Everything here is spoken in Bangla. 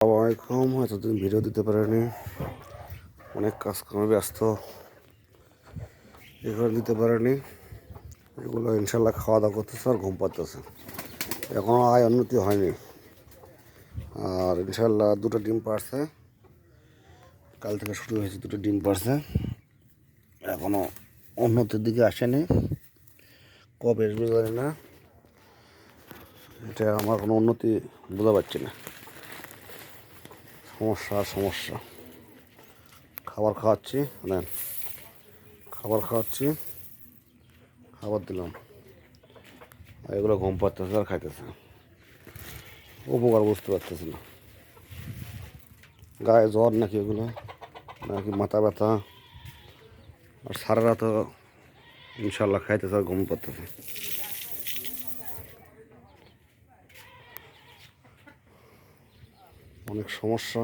আসসালামু আলাইকুম। এতদিন ভিডিও দিতে পারিনি, অনেক কাজকর্মে ব্যস্ত, এগুলো দিতে পারিনি। এগুলো ইনশাল্লাহ খাওয়া দাওয়া করতেছে আর ঘুম পাড়তেছে, এখনও আয় উন্নতি হয়নি। আর ইনশাল্লাহ দুটো ডিম পাড়ছে, কাল থেকে শুরু হয়েছে, দুটো ডিম পাড়ছে, এখনও উন্নতির দিকে আসেনি। কবে আসবে জানি না, এটা আমার কোনো উন্নতি বোঝা পারছি না। সমস্যা খাবার খাওয়াচ্ছি, খাবার দিলাম, আর এগুলো ঘুম পাড়তেছে আর খাইতেছে, উপকার বুঝতে পারতেছে না। গায়ে জ্বর নাকি এগুলো, নাকি মাথা ব্যথা, আর সারা রাত ইনশাল্লাহ খাইতেছে আর ঘুম পাড়তেছে। অনেক সমস্যা।